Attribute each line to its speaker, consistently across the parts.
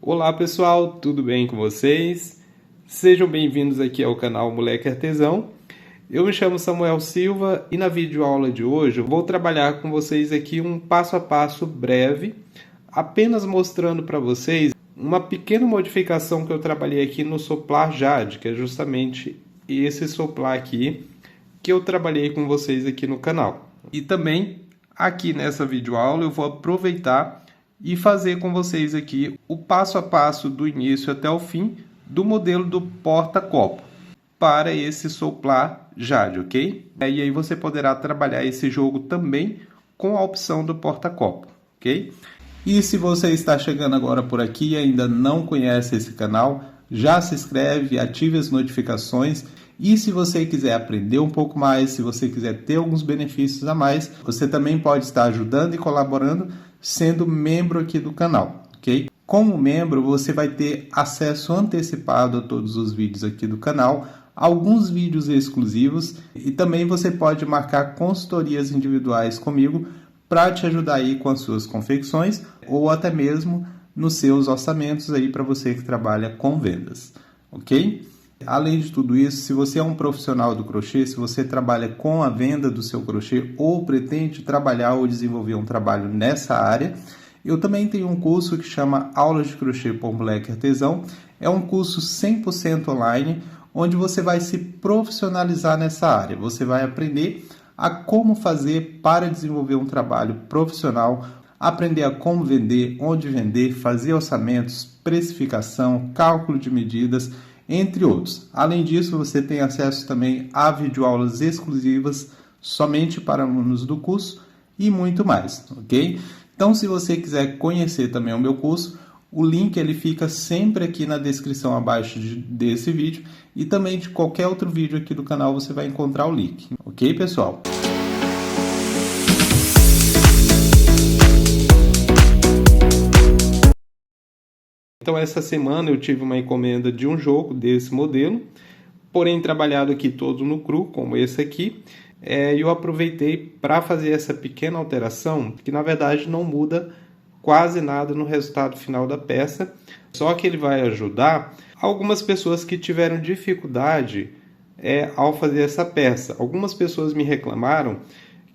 Speaker 1: Olá pessoal, tudo bem com vocês? Sejam bem-vindos aqui ao canal Moleque Artesão. Eu me chamo Samuel Silva e na videoaula de hoje eu vou trabalhar com vocês aqui um passo a passo breve, apenas mostrando para vocês uma pequena modificação que eu trabalhei aqui no soplar Jade, que é justamente esse soplar aqui que eu trabalhei com vocês aqui no canal. E também aqui nessa videoaula eu vou aproveitar e fazer com vocês aqui o passo a passo do início até o fim do modelo do porta-copo para esse soplar Jade, ok? E aí você poderá trabalhar esse jogo também com a opção do porta-copo, ok? E se você está chegando agora por aqui e ainda não conhece esse canal, já se inscreve, ative as notificações. E se você quiser aprender um pouco mais, se você quiser ter alguns benefícios a mais, você também pode estar ajudando e colaborando sendo membro aqui do canal, ok? Como membro, você vai ter acesso antecipado a todos os vídeos aqui do canal, alguns vídeos exclusivos e também você pode marcar consultorias individuais comigo para te ajudar aí com as suas confecções ou até mesmo nos seus orçamentos aí para você que trabalha com vendas, ok? Além de tudo isso, se você é um profissional do crochê, se você trabalha com a venda do seu crochê ou pretende trabalhar ou desenvolver um trabalho nessa área, eu também tenho um curso que chama Aulas de Crochê por Moleque Artesão. É um curso 100% online, onde você vai se profissionalizar nessa área. Você vai aprender a como fazer para desenvolver um trabalho profissional, aprender a como vender, onde vender, fazer orçamentos, precificação, cálculo de medidas, entre outros. Além disso, você tem acesso também a videoaulas exclusivas somente para alunos do curso e muito mais, ok? Então, se você quiser conhecer também o meu curso, o link ele fica sempre aqui na descrição abaixo desse vídeo e também de qualquer outro vídeo aqui do canal você vai encontrar o link, ok, pessoal? Então, essa semana eu tive uma encomenda de um jogo desse modelo, porém trabalhado aqui todo no cru, como esse aqui, e eu aproveitei para fazer essa pequena alteração, que na verdade não muda quase nada no resultado final da peça, só que ele vai ajudar algumas pessoas que tiveram dificuldade ao fazer essa peça. Algumas pessoas me reclamaram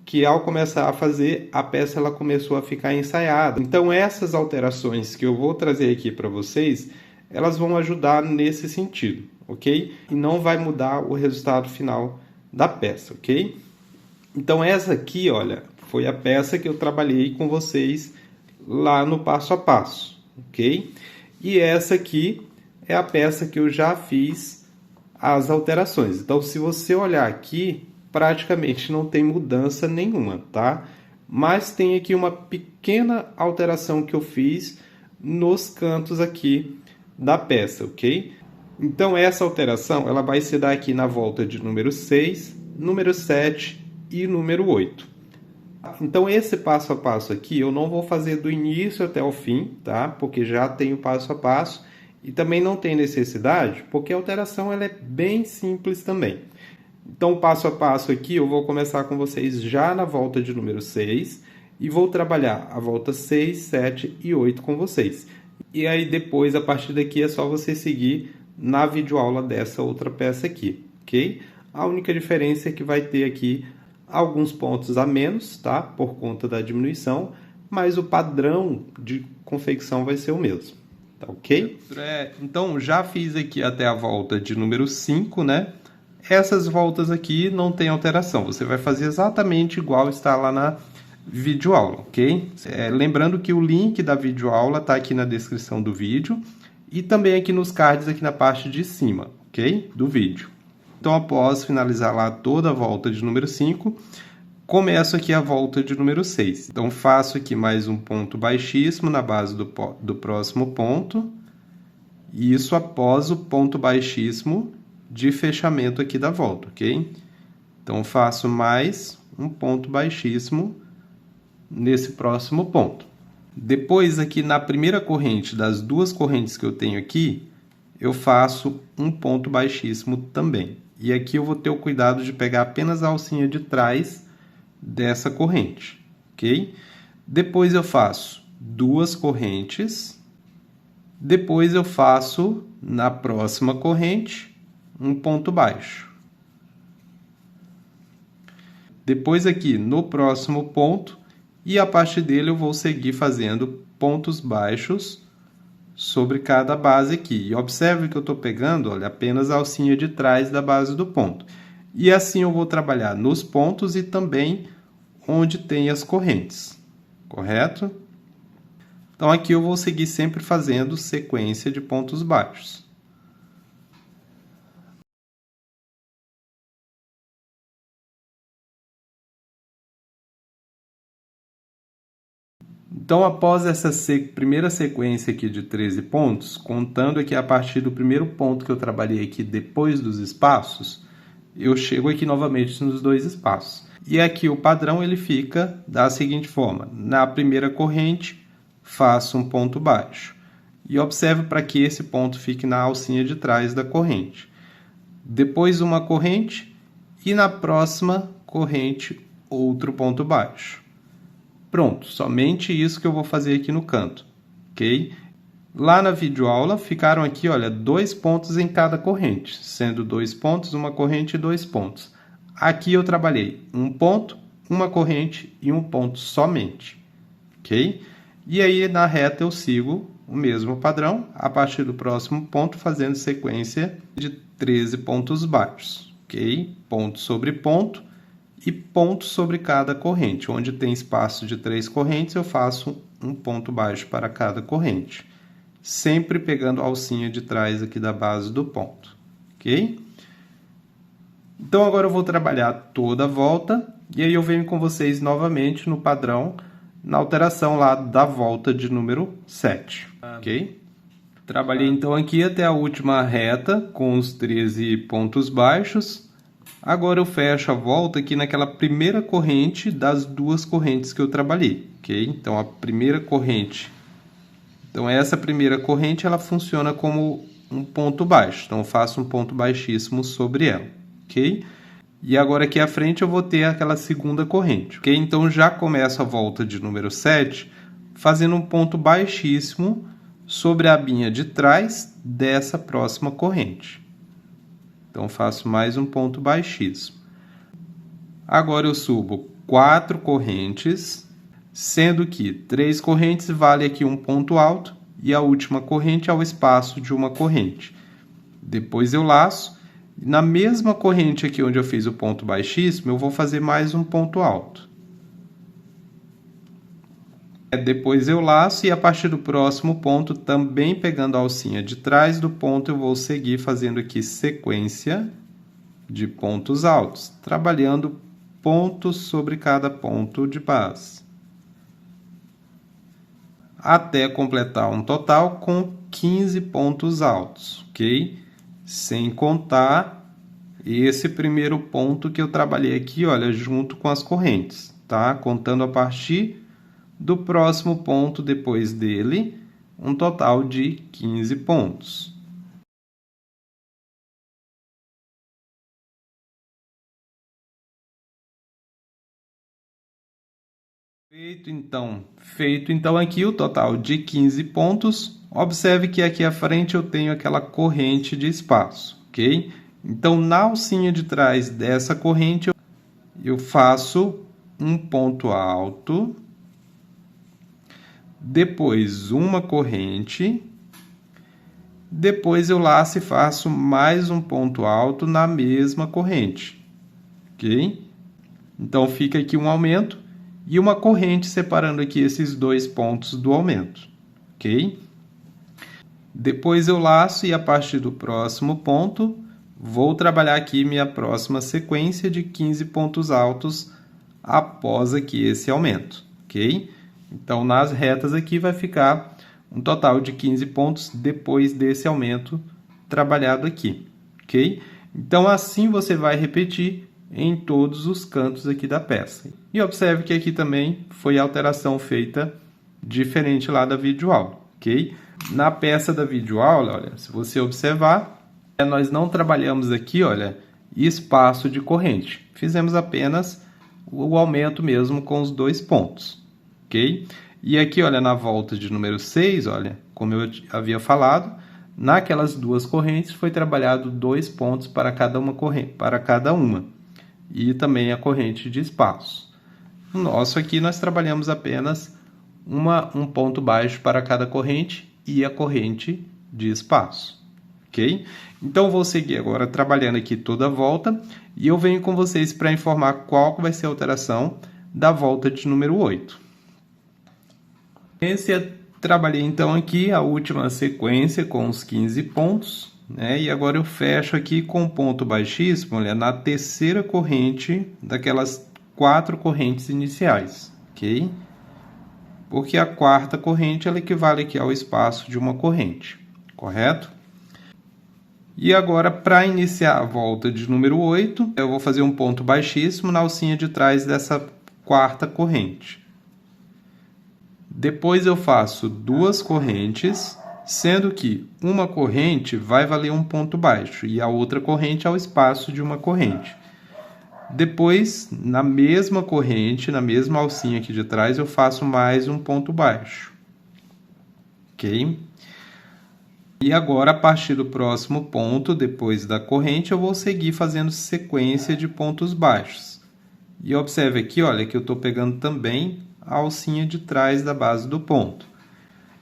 Speaker 1: que ao começar a fazer, a peça ela começou a ficar ensaiada. Então essas alterações que eu vou trazer aqui para vocês, elas vão ajudar nesse sentido, ok? E não vai mudar o resultado final da peça, ok? Então essa aqui, olha, foi a peça que eu trabalhei com vocês lá no passo a passo, ok? E essa aqui é a peça que eu já fiz as alterações. Então se você olhar aqui, praticamente não tem mudança nenhuma, tá? Mas tem aqui uma pequena alteração que eu fiz nos cantos aqui da peça, ok? Então essa alteração ela vai se dar aqui na volta de número 6, número 7 e número 8. Então esse passo a passo aqui eu não vou fazer do início até o fim, tá? Porque já tem o passo a passo e também não tem necessidade, porque a alteração ela é bem simples também. Então, passo a passo aqui, eu vou começar com vocês já na volta de número 6 e vou trabalhar a volta 6, 7 e 8 com vocês. E aí depois, a partir daqui, é só você seguir na videoaula dessa outra peça aqui, ok? A única diferença é que vai ter aqui alguns pontos a menos, tá? Por conta da diminuição, mas o padrão de confecção vai ser o mesmo, tá ok? Então, já fiz aqui até a volta de número 5, né? Essas voltas aqui não tem alteração, você vai fazer exatamente igual está lá na videoaula, ok? Lembrando que o link da videoaula está aqui na descrição do vídeo e também aqui nos cards aqui na parte de cima, ok? Do vídeo. Então, após finalizar lá toda a volta de número 5, começo aqui a volta de número 6. Então, faço aqui mais um ponto baixíssimo na base do próximo ponto, e isso após o ponto baixíssimo de fechamento aqui da volta, ok? Então, faço mais um ponto baixíssimo nesse próximo ponto. Depois, aqui na primeira corrente das duas correntes que eu tenho aqui, eu faço um ponto baixíssimo também. E aqui eu vou ter o cuidado de pegar apenas a alcinha de trás dessa corrente, ok? Depois eu faço duas correntes Depois eu faço, na próxima corrente, um ponto baixo. Depois aqui, no próximo ponto, e a partir dele eu vou seguir fazendo pontos baixos sobre cada base aqui. E observe que eu estou pegando, olha, apenas a alcinha de trás da base do ponto. E assim eu vou trabalhar nos pontos e também onde tem as correntes, correto? Então, aqui eu vou seguir sempre fazendo sequência de pontos baixos. Então, após essa primeira sequência aqui de 13 pontos, contando aqui a partir do primeiro ponto que eu trabalhei aqui depois dos espaços, eu chego aqui novamente nos dois espaços. E aqui o padrão ele fica da seguinte forma: na primeira corrente, faço um ponto baixo. E observe para que esse ponto fique na alcinha de trás da corrente. Depois uma corrente e na próxima corrente outro ponto baixo. Pronto, somente isso que eu vou fazer aqui no canto, ok? Lá na videoaula ficaram aqui, olha, 2 pontos em cada corrente, sendo 2 pontos, uma corrente e 2 pontos. Aqui eu trabalhei um ponto, uma corrente e um ponto somente, ok? E aí na reta eu sigo o mesmo padrão, a partir do próximo ponto, fazendo sequência de 13 pontos baixos, ok? Ponto sobre ponto e ponto sobre cada corrente. Onde tem espaço de 3 correntes, eu faço um ponto baixo para cada corrente, sempre pegando a alcinha de trás aqui da base do ponto, ok? Então, agora eu vou trabalhar toda a volta, e aí eu venho com vocês novamente no padrão, na alteração lá da volta de número 7, ok? Trabalhei então aqui até a última reta, com os 13 pontos baixos. Agora eu fecho a volta aqui naquela primeira corrente das 2 correntes que eu trabalhei, ok? Então, a primeira corrente... Então, essa primeira corrente, ela funciona como um ponto baixo. Então, eu faço um ponto baixíssimo sobre ela, ok? E agora aqui à frente eu vou ter aquela segunda corrente, ok? Então, já começo a volta de número 7 fazendo um ponto baixíssimo sobre a abinha de trás dessa próxima corrente. Então, faço mais um ponto baixíssimo. Agora eu subo 4 correntes, sendo que 3 correntes vale aqui um ponto alto e a última corrente é o espaço de uma corrente. Depois eu laço, e na mesma corrente aqui onde eu fiz o ponto baixíssimo, eu vou fazer mais um ponto alto. Depois eu laço e a partir do próximo ponto, também pegando a alcinha de trás do ponto, eu vou seguir fazendo aqui sequência de pontos altos, trabalhando pontos sobre cada ponto de base, até completar um total com 15 pontos altos, ok? Sem contar esse primeiro ponto que eu trabalhei aqui, olha, junto com as correntes, tá? Contando a partir do próximo ponto depois dele, um total de 15 pontos. Feito então aqui o total de 15 pontos, observe que aqui à frente eu tenho aquela corrente de espaço, ok? Então, na alcinha de trás dessa corrente, eu faço um ponto alto, depois uma corrente, depois eu laço e faço mais um ponto alto na mesma corrente, ok? Então, fica aqui um aumento e uma corrente separando aqui esses 2 pontos do aumento, ok? Depois eu laço e a partir do próximo ponto, vou trabalhar aqui minha próxima sequência de 15 pontos altos após aqui esse aumento, ok? Então, nas retas aqui vai ficar um total de 15 pontos depois desse aumento trabalhado aqui, ok? Então, assim você vai repetir em todos os cantos aqui da peça. E observe que aqui também foi a alteração feita diferente lá da videoaula, ok? Na peça da videoaula, olha, se você observar, nós não trabalhamos aqui, olha, espaço de corrente. Fizemos apenas o aumento mesmo com os 2 pontos, ok? E aqui, olha, na volta de número 6, olha, como eu havia falado, naquelas duas correntes foi trabalhado 2 pontos para cada uma, e também a corrente de espaço. No nosso aqui, nós trabalhamos apenas um ponto baixo para cada corrente e a corrente de espaço. Ok? Então, vou seguir agora trabalhando aqui toda a volta e eu venho com vocês para informar qual vai ser a alteração da volta de número 8. Trabalhei então aqui a última sequência com os 15 pontos, né? E agora eu fecho aqui com um ponto baixíssimo, olha, na terceira corrente daquelas 4 correntes iniciais, ok? Porque a quarta corrente ela equivale aqui ao espaço de uma corrente, correto? E agora, para iniciar a volta de número 8, eu vou fazer um ponto baixíssimo na alcinha de trás dessa quarta corrente. Depois eu faço 2 correntes, sendo que uma corrente vai valer um ponto baixo e a outra corrente é o espaço de uma corrente. Depois, na mesma corrente, na mesma alcinha aqui de trás, eu faço mais um ponto baixo. Ok? E agora, a partir do próximo ponto, depois da corrente, eu vou seguir fazendo sequência de pontos baixos. E observe aqui, olha, que eu estou pegando também a alcinha de trás da base do ponto.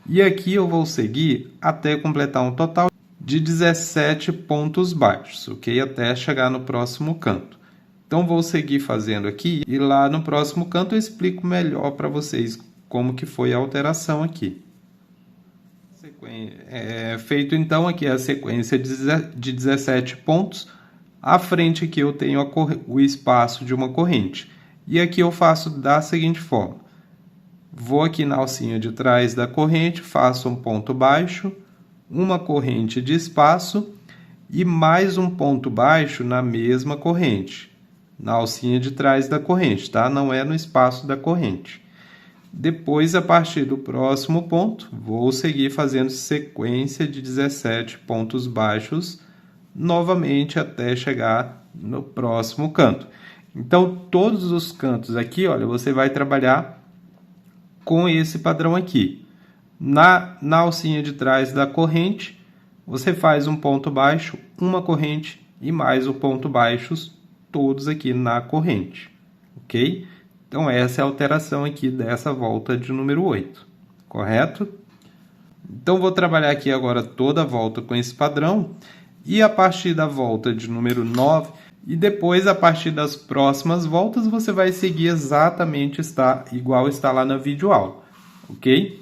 Speaker 1: E aqui eu vou seguir até completar um total de 17 pontos baixos, ok? Até chegar no próximo canto. Então, vou seguir fazendo aqui e lá no próximo canto eu explico melhor para vocês como que foi a alteração aqui. Feito então aqui a sequência de 17 pontos, à frente aqui eu tenho o espaço de uma corrente. E aqui eu faço da seguinte forma. Vou aqui na alcinha de trás da corrente, faço um ponto baixo, uma corrente de espaço e mais um ponto baixo na mesma corrente, na alcinha de trás da corrente, tá? Não é no espaço da corrente. Depois, a partir do próximo ponto, vou seguir fazendo sequência de 17 pontos baixos, novamente até chegar no próximo canto. Então, todos os cantos aqui, olha, você vai trabalhar com esse padrão aqui. Na alcinha de trás da corrente, você faz um ponto baixo, uma corrente e mais um ponto baixo, todos aqui na corrente, ok? Então, essa é a alteração aqui dessa volta de número 8, correto? Então, vou trabalhar aqui agora toda a volta com esse padrão, e a partir da volta de número 9, e depois, a partir das próximas voltas, você vai seguir exatamente igual está lá na videoaula, ok?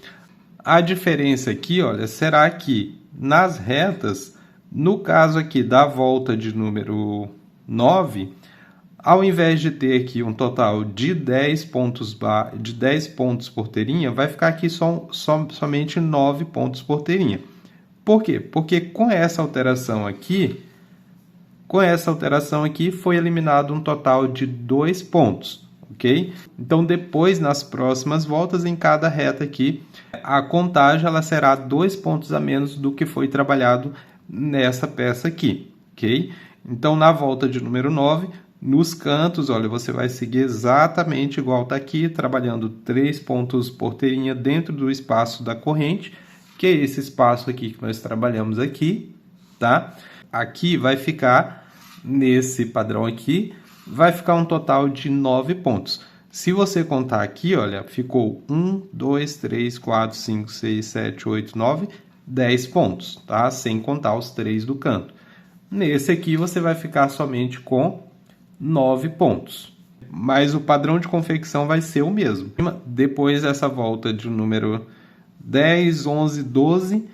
Speaker 1: A diferença aqui, olha, será que nas retas, no caso aqui da volta de número 9, ao invés de ter aqui um total de 10 pontos por terinha, vai ficar aqui somente 9 pontos por terinha. Por quê? Porque com essa alteração aqui foi eliminado um total de 2 pontos, ok? Então, depois, nas próximas voltas, em cada reta aqui, a contagem ela será 2 pontos a menos do que foi trabalhado nessa peça aqui, ok? Então, na volta de número 9, nos cantos, olha, você vai seguir exatamente igual está aqui, trabalhando 3 pontos por terinha dentro do espaço da corrente, que é esse espaço aqui que nós trabalhamos aqui, tá? Aqui vai ficar, nesse padrão aqui, vai ficar um total de 9 pontos. Se você contar aqui, olha, ficou 1, 2, 3, 4, 5, 6, 7, 8, 9, 10 pontos, tá? Sem contar os 3 do canto. Nesse aqui, você vai ficar somente com 9 pontos. Mas o padrão de confecção vai ser o mesmo. Depois dessa volta de número 10, 11, 12,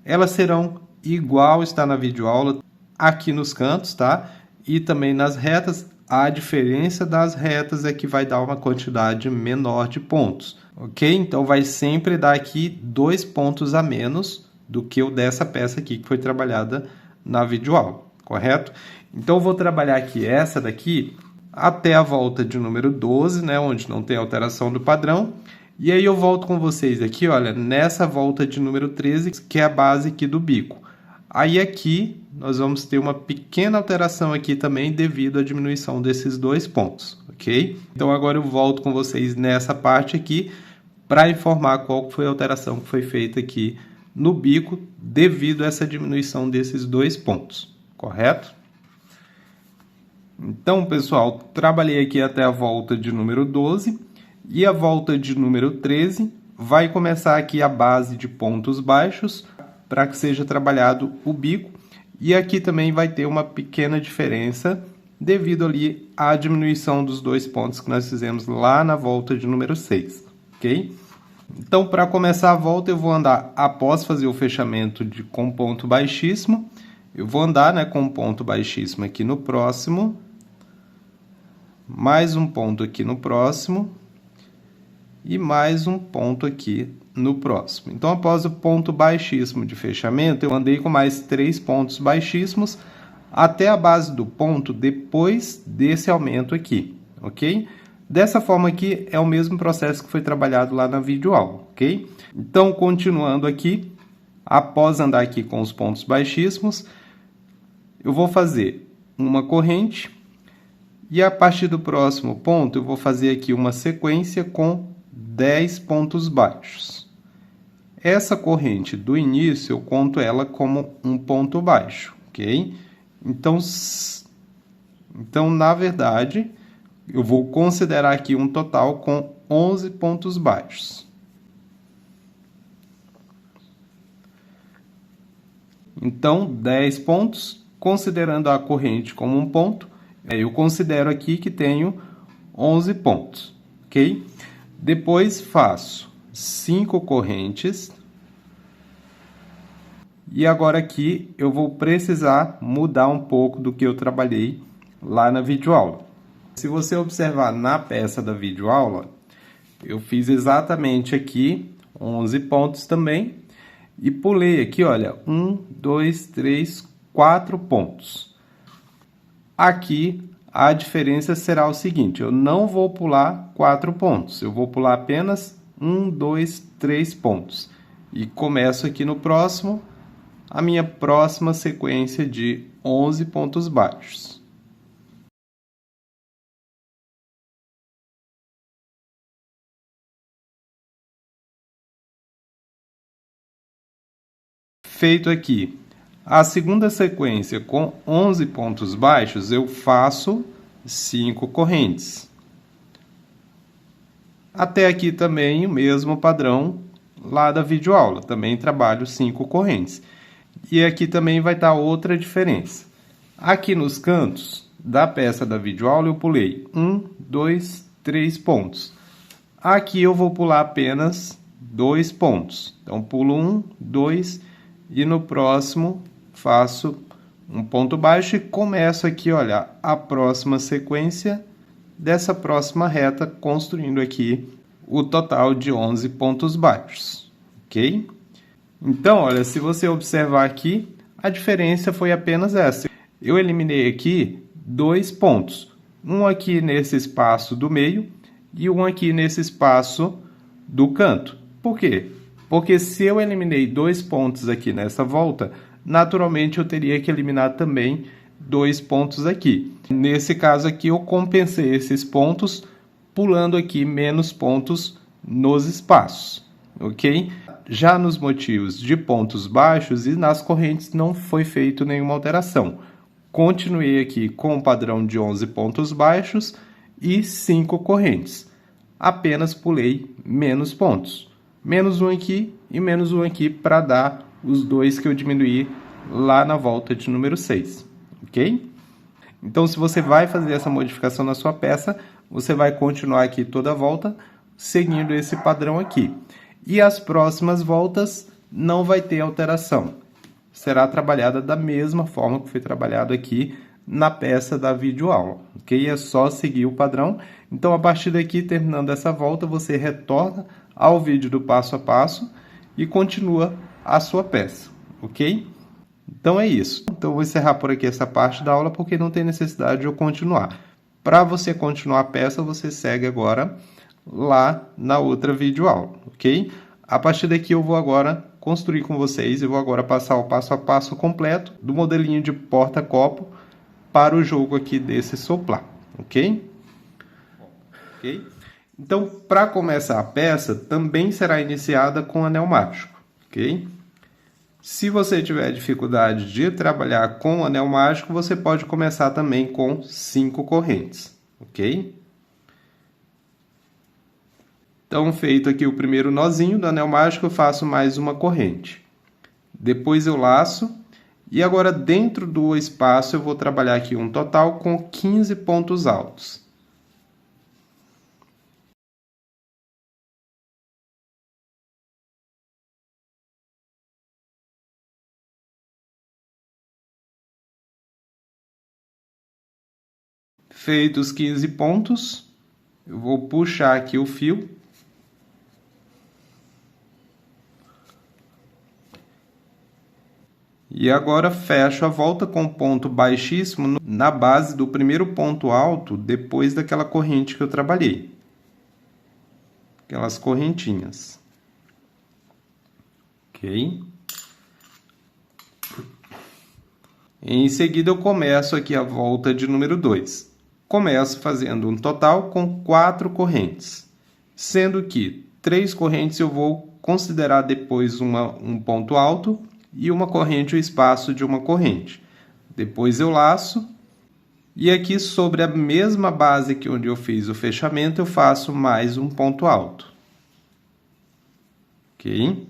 Speaker 1: elas serão igual está na videoaula aqui nos cantos, tá? E também nas retas. A diferença das retas é que vai dar uma quantidade menor de pontos, ok? Então, vai sempre dar aqui 2 pontos a menos do que o dessa peça aqui que foi trabalhada na videoaula, correto? Então, eu vou trabalhar aqui essa daqui até a volta de número 12, né? Onde não tem alteração do padrão. E aí eu volto com vocês aqui, olha, nessa volta de número 13, que é a base aqui do bico. Aí aqui nós vamos ter uma pequena alteração aqui também devido à diminuição desses 2 pontos, ok? Então agora eu volto com vocês nessa parte aqui para informar qual foi a alteração que foi feita aqui no bico devido a essa diminuição desses 2 pontos, correto? Então, pessoal, trabalhei aqui até a volta de número 12 e a volta de número 13 vai começar aqui a base de pontos baixos para que seja trabalhado o bico. E aqui também vai ter uma pequena diferença devido ali à diminuição dos 2 pontos que nós fizemos lá na volta de número 6, ok? Então, para começar a volta, eu vou andar após fazer o fechamento com ponto baixíssimo. Eu vou andar, né, com ponto baixíssimo aqui no próximo, mais um ponto aqui no próximo e mais um ponto aqui no próximo. Então, após o ponto baixíssimo de fechamento, eu andei com mais 3 pontos baixíssimos até a base do ponto depois desse aumento aqui, ok? Dessa forma aqui é o mesmo processo que foi trabalhado lá na videoaula, ok? Então, continuando aqui, após andar aqui com os pontos baixíssimos, eu vou fazer uma corrente e a partir do próximo ponto eu vou fazer aqui uma sequência com 10 pontos baixos. Essa corrente do início eu conto ela como um ponto baixo, ok? Então, na verdade, eu vou considerar aqui um total com 11 pontos baixos. Então, 10 pontos, considerando a corrente como um ponto, eu considero aqui que tenho 11 pontos, ok? Depois faço 5 correntes. E agora aqui eu vou precisar mudar um pouco do que eu trabalhei lá na videoaula. Se você observar na peça da videoaula, eu fiz exatamente aqui 11 pontos também e pulei aqui, olha, 1, 2, 3, 4 pontos. Aqui a diferença será o seguinte, eu não vou pular 4 pontos, eu vou pular apenas 1, 2, 3 pontos. E começo aqui no próximo, a minha próxima sequência de 11 pontos baixos. Feito aqui a segunda sequência com 11 pontos baixos, eu faço 5 correntes. Até aqui também o mesmo padrão lá da videoaula, também trabalho 5 correntes. E aqui também vai estar outra diferença. Aqui nos cantos da peça da videoaula eu pulei 1, 2, 3 pontos. Aqui eu vou pular apenas 2 pontos. Então, pulo 1, 2 e no próximo faço um ponto baixo e começo aqui, olha, a próxima sequência dessa próxima reta, construindo aqui o total de 11 pontos baixos, ok? Então, olha, se você observar aqui, a diferença foi apenas essa. Eu eliminei aqui 2 pontos, um aqui nesse espaço do meio e um aqui nesse espaço do canto. Por quê? Porque se eu eliminei 2 pontos aqui nessa volta, naturalmente eu teria que eliminar também 2 pontos aqui. Nesse caso aqui eu compensei esses pontos pulando aqui menos pontos nos espaços, ok? Já nos motivos de pontos baixos e nas correntes não foi feito nenhuma alteração. Continuei aqui com o padrão de 11 pontos baixos e 5 correntes. Apenas pulei menos pontos. Menos um aqui e menos um aqui para dar os 2 que eu diminuí lá na volta de número 6, ok? Então, se você vai fazer essa modificação na sua peça, você vai continuar aqui toda a volta seguindo esse padrão aqui. E as próximas voltas não vai ter alteração. Será trabalhada da mesma forma que foi trabalhado aqui na peça da videoaula, ok? É só seguir o padrão. Então, a partir daqui, terminando essa volta, você retorna ao vídeo do passo a passo e continua a sua peça, ok? Então, é isso. Então, eu vou encerrar por aqui essa parte da aula, porque não tem necessidade de eu continuar. Para você continuar a peça, você segue agora lá na outra videoaula, ok? A partir daqui, eu vou agora construir com vocês, eu vou agora passar o passo a passo completo do modelinho de porta-copo para o jogo aqui desse soplar, ok? Ok? Então, para começar a peça, também será iniciada com anel mágico, ok? Se você tiver dificuldade de trabalhar com anel mágico, você pode começar também com 5 correntes, ok? Então, feito aqui o primeiro nozinho do anel mágico, eu faço mais uma corrente. Depois eu laço, e agora dentro do espaço eu vou trabalhar aqui um total com 15 pontos altos. Feitos os 15 pontos, eu vou puxar aqui o fio. E agora fecho a volta com ponto baixíssimo na base do primeiro ponto alto, depois daquela corrente que eu trabalhei. Aquelas correntinhas. Ok? Em seguida, eu começo aqui a volta de número 2. Começo fazendo um total com 4 correntes, sendo que 3 correntes eu vou considerar depois um ponto alto e uma corrente o espaço de uma corrente. Depois eu laço e aqui sobre a mesma base que onde eu fiz o fechamento eu faço mais um ponto alto. Ok?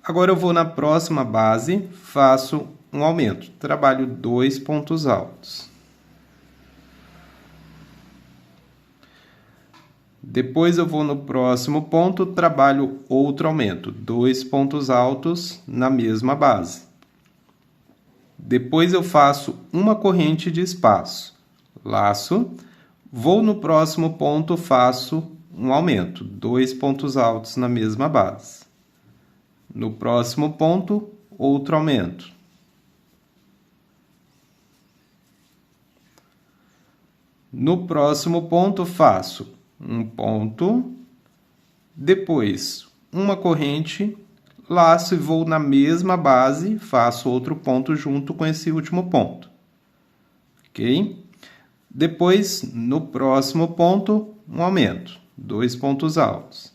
Speaker 1: Agora eu vou na próxima base, faço um aumento, trabalho 2 pontos altos. Depois eu vou no próximo ponto, trabalho outro aumento, 2 pontos altos na mesma base. Depois eu faço uma corrente de espaço, laço, vou no próximo ponto, faço um aumento, 2 pontos altos na mesma base. No próximo ponto, outro aumento. No próximo ponto, faço um ponto, depois uma corrente, laço e vou na mesma base, faço outro ponto junto com esse último ponto, ok? Depois, no próximo ponto, um aumento, 2 pontos altos.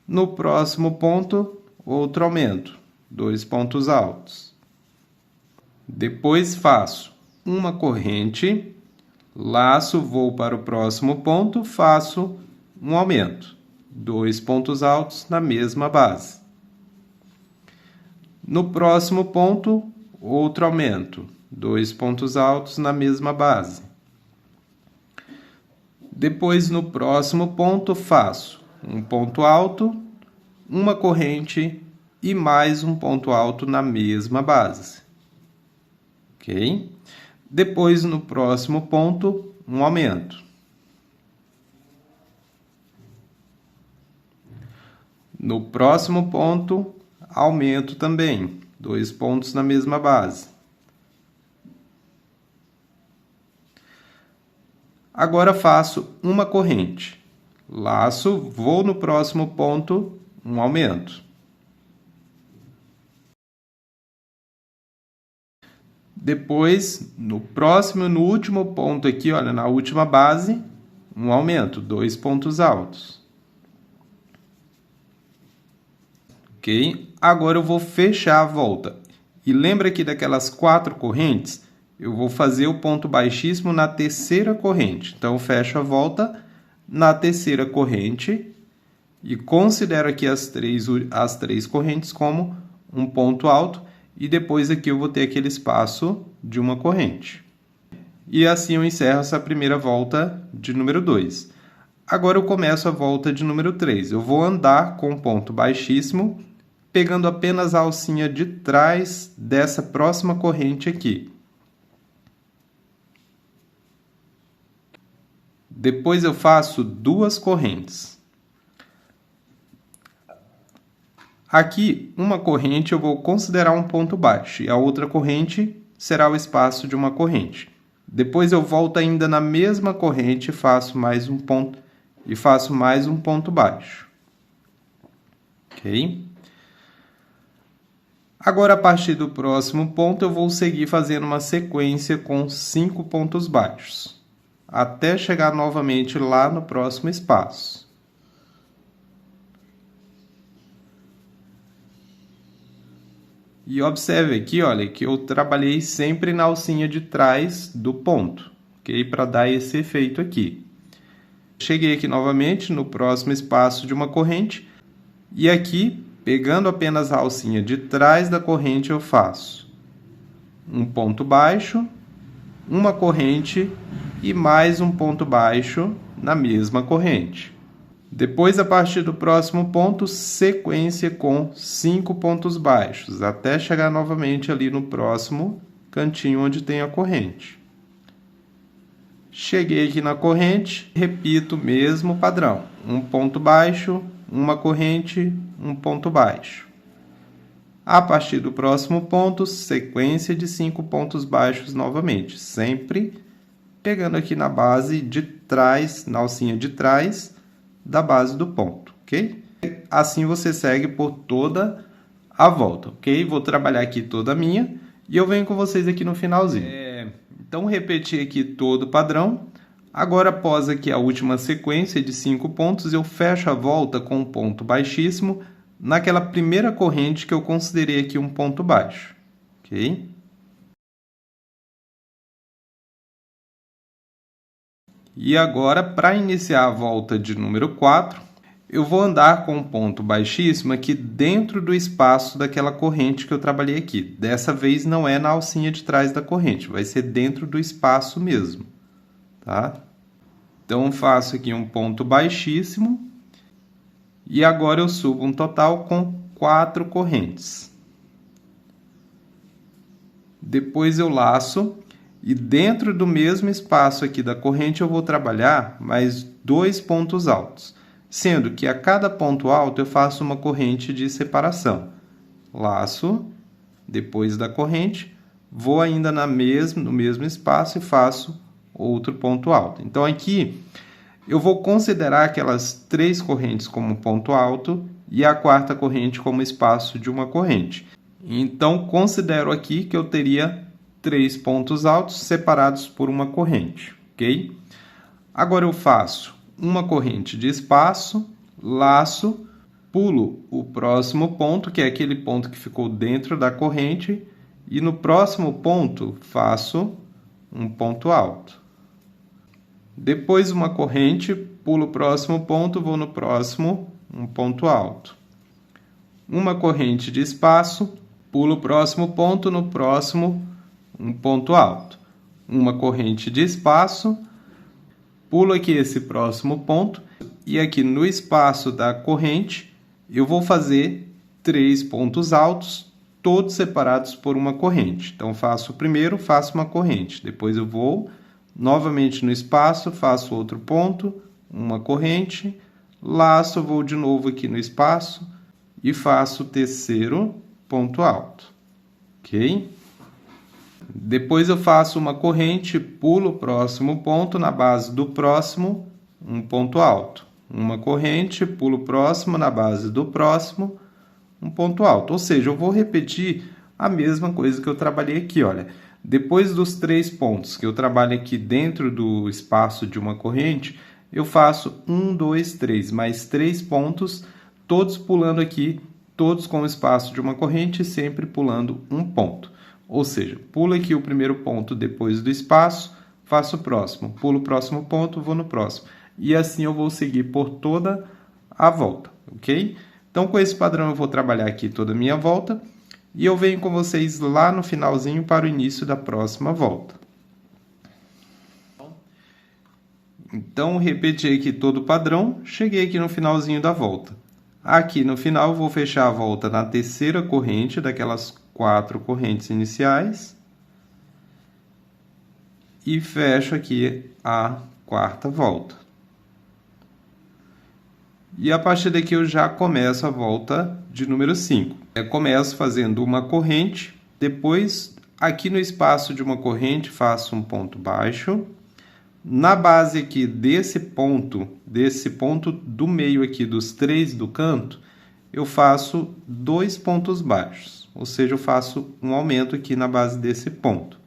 Speaker 1: No próximo ponto, outro aumento, 2 pontos altos. Depois faço uma corrente, laço, vou para o próximo ponto, faço um aumento, 2 pontos altos na mesma base. No próximo ponto, outro aumento, 2 pontos altos na mesma base. Depois, no próximo ponto, faço um ponto alto, uma corrente e mais um ponto alto na mesma base. Ok? Depois, no próximo ponto, um aumento. No próximo ponto, aumento também, 2 pontos na mesma base. Agora faço uma corrente, laço, vou no próximo ponto, um aumento. Depois, no próximo e no último ponto aqui, olha, na última base, um aumento, 2 pontos altos. Ok? Agora eu vou fechar a volta. E lembra aqui daquelas 4 correntes? Eu vou fazer o ponto baixíssimo na terceira corrente. Então, eu fecho a volta na terceira corrente e considero aqui as três correntes como um ponto alto. E depois aqui eu vou ter aquele espaço de uma corrente. E assim eu encerro essa primeira volta de número 2. Agora eu começo a volta de número 3. Eu vou andar com ponto baixíssimo, pegando apenas a alcinha de trás dessa próxima corrente aqui. Depois eu faço 2 correntes. Aqui, uma corrente eu vou considerar um ponto baixo e a outra corrente será o espaço de uma corrente. Depois eu volto ainda na mesma corrente e faço mais um ponto baixo. Ok? Agora, a partir do próximo ponto, eu vou seguir fazendo uma sequência com 5 pontos baixos. até chegar novamente lá no próximo espaço. E observe aqui, olha, que eu trabalhei sempre na alcinha de trás do ponto, ok? Para dar esse efeito aqui. Cheguei aqui novamente no próximo espaço de uma corrente, e aqui, pegando apenas a alcinha de trás da corrente, eu faço um ponto baixo, uma corrente e mais um ponto baixo na mesma corrente. Depois, a partir do próximo ponto, sequência com 5 pontos baixos, até chegar novamente ali no próximo cantinho onde tem a corrente. Cheguei aqui na corrente, repito o mesmo padrão. Um ponto baixo, uma corrente, um ponto baixo. A partir do próximo ponto, sequência de 5 pontos baixos novamente, sempre pegando aqui na base de trás, na alcinha de trás da base do ponto, ok? Assim você segue por toda a volta, ok? Vou trabalhar aqui toda a minha e eu venho com vocês aqui no finalzinho. Então, repetir aqui todo o padrão. Agora, após aqui a última sequência de 5 pontos, eu fecho a volta com um ponto baixíssimo naquela primeira corrente que eu considerei aqui um ponto baixo, ok? E agora, para iniciar a volta de número 4, eu vou andar com um ponto baixíssimo aqui dentro do espaço daquela corrente que eu trabalhei aqui. Dessa vez não é na alcinha de trás da corrente, vai ser dentro do espaço mesmo, tá? Então, faço aqui um ponto baixíssimo e agora eu subo um total com 4 correntes. Depois eu laço. E dentro do mesmo espaço aqui da corrente eu vou trabalhar mais 2 pontos altos, sendo que a cada ponto alto eu faço uma corrente de separação. Laço, depois da corrente, vou ainda no mesmo espaço e faço outro ponto alto. Então, aqui eu vou considerar aquelas 3 correntes como ponto alto e a quarta corrente como espaço de uma corrente. Então, considero aqui que eu teria 3 pontos altos separados por uma corrente, ok? Agora eu faço uma corrente de espaço, laço, pulo o próximo ponto, que é aquele ponto que ficou dentro da corrente, e no próximo ponto faço um ponto alto. Depois uma corrente, pulo o próximo ponto, vou no próximo, um ponto alto. Uma corrente de espaço, pulo o próximo ponto, no próximo um ponto alto. Uma corrente de espaço, pulo aqui esse próximo ponto e aqui no espaço da corrente eu vou fazer 3 pontos altos, todos separados por uma corrente. Então, faço o primeiro, faço uma corrente. Depois eu vou novamente no espaço, faço outro ponto, uma corrente, laço, vou de novo aqui no espaço e faço o terceiro ponto alto, ok? Depois eu faço uma corrente, pulo o próximo ponto, na base do próximo, um ponto alto. Uma corrente, pulo o próximo, na base do próximo, um ponto alto. Ou seja, eu vou repetir a mesma coisa que eu trabalhei aqui, olha. Depois dos 3 pontos que eu trabalho aqui dentro do espaço de uma corrente, eu faço 1, 2, 3, mais 3 pontos, todos pulando aqui, todos com o espaço de uma corrente, sempre pulando um ponto. Ou seja, pulo aqui o primeiro ponto depois do espaço, faço o próximo. Pulo o próximo ponto, vou no próximo. E assim eu vou seguir por toda a volta, ok? Então, com esse padrão eu vou trabalhar aqui toda a minha volta. E eu venho com vocês lá no finalzinho para o início da próxima volta. Então, repeti aqui todo o padrão. Cheguei aqui no finalzinho da volta. Aqui no final eu vou fechar a volta na terceira corrente daquelas 4 correntes iniciais e fecho aqui a quarta volta. E a partir daqui eu já começo a volta de número 5. Eu começo fazendo uma corrente, depois aqui no espaço de uma corrente faço um ponto baixo. Na base aqui desse ponto do meio aqui dos 3 do canto, eu faço 2 pontos baixos. Ou seja, eu faço um aumento aqui na base desse ponto.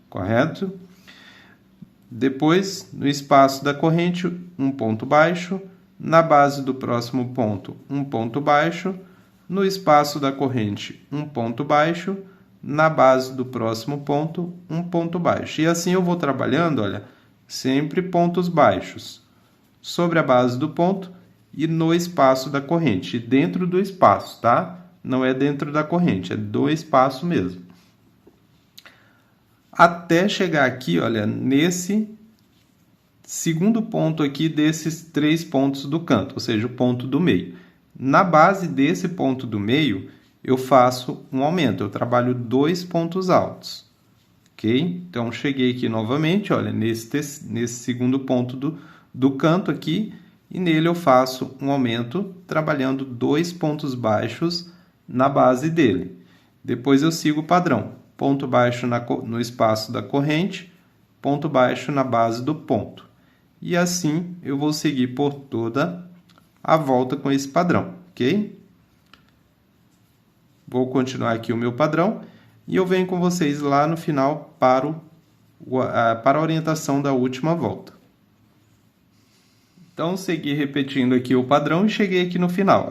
Speaker 1: Correto? Depois, no espaço da corrente, um ponto baixo, na base do próximo ponto, um ponto baixo, no espaço da corrente, um ponto baixo, na base do próximo ponto, um ponto baixo. E assim eu vou trabalhando, olha, sempre pontos baixos, sobre a base do ponto e no espaço da corrente, dentro do espaço, tá? Não é dentro da corrente, é do espaço mesmo. Até chegar aqui, olha, nesse segundo ponto aqui desses 3 pontos do canto, ou seja, o ponto do meio. Na base desse ponto do meio, eu faço um aumento, eu trabalho 2 pontos altos, ok? Então, cheguei aqui novamente, olha, nesse segundo ponto do canto aqui, e nele eu faço um aumento, trabalhando 2 pontos baixos na base dele. Depois eu sigo o padrão, ponto baixo no espaço da corrente, ponto baixo na base do ponto. E assim eu vou seguir por toda a volta com esse padrão, ok? Vou continuar aqui o meu padrão e eu venho com vocês lá no final para a orientação da última volta. Então, segui repetindo aqui o padrão e cheguei aqui no final.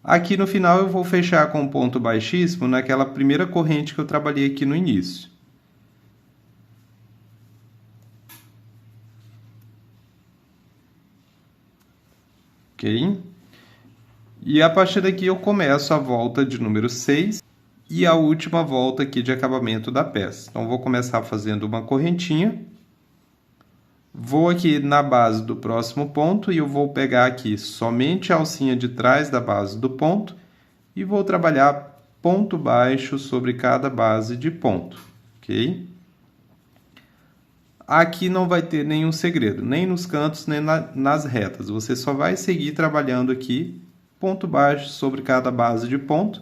Speaker 1: Aqui no final eu vou fechar com um ponto baixíssimo naquela primeira corrente que eu trabalhei aqui no início. Ok? E a partir daqui eu começo a volta de número 6 e a última volta aqui de acabamento da peça. Então, vou começar fazendo uma correntinha. Vou aqui na base do próximo ponto e eu vou pegar aqui somente a alcinha de trás da base do ponto e vou trabalhar ponto baixo sobre cada base de ponto, ok? Aqui não vai ter nenhum segredo, nem nos cantos, nem nas retas. Você só vai seguir trabalhando aqui ponto baixo sobre cada base de ponto.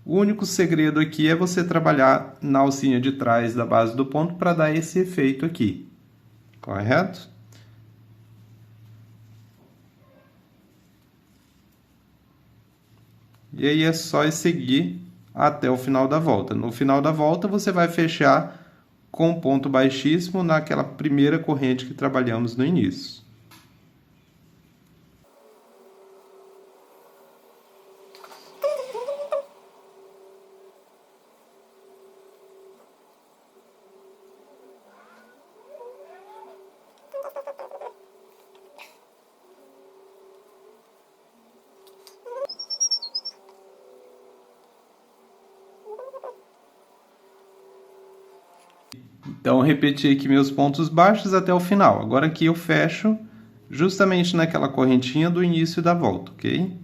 Speaker 1: O único segredo aqui é você trabalhar na alcinha de trás da base do ponto para dar esse efeito aqui. Correto? E aí é só seguir até o final da volta. No final da volta você vai fechar com um ponto baixíssimo naquela primeira corrente que trabalhamos no início. Então, repeti aqui meus pontos baixos até o final. Agora aqui eu fecho justamente naquela correntinha do início da volta, ok?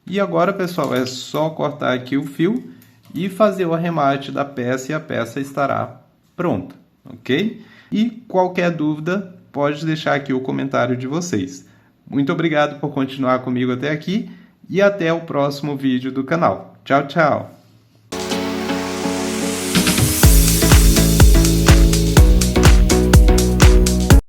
Speaker 1: E agora, pessoal, é só cortar aqui o fio e fazer o arremate da peça e a peça estará pronta, ok? E qualquer dúvida, pode deixar aqui o comentário de vocês. Muito obrigado por continuar comigo até aqui. E até o próximo vídeo do canal. Tchau, tchau!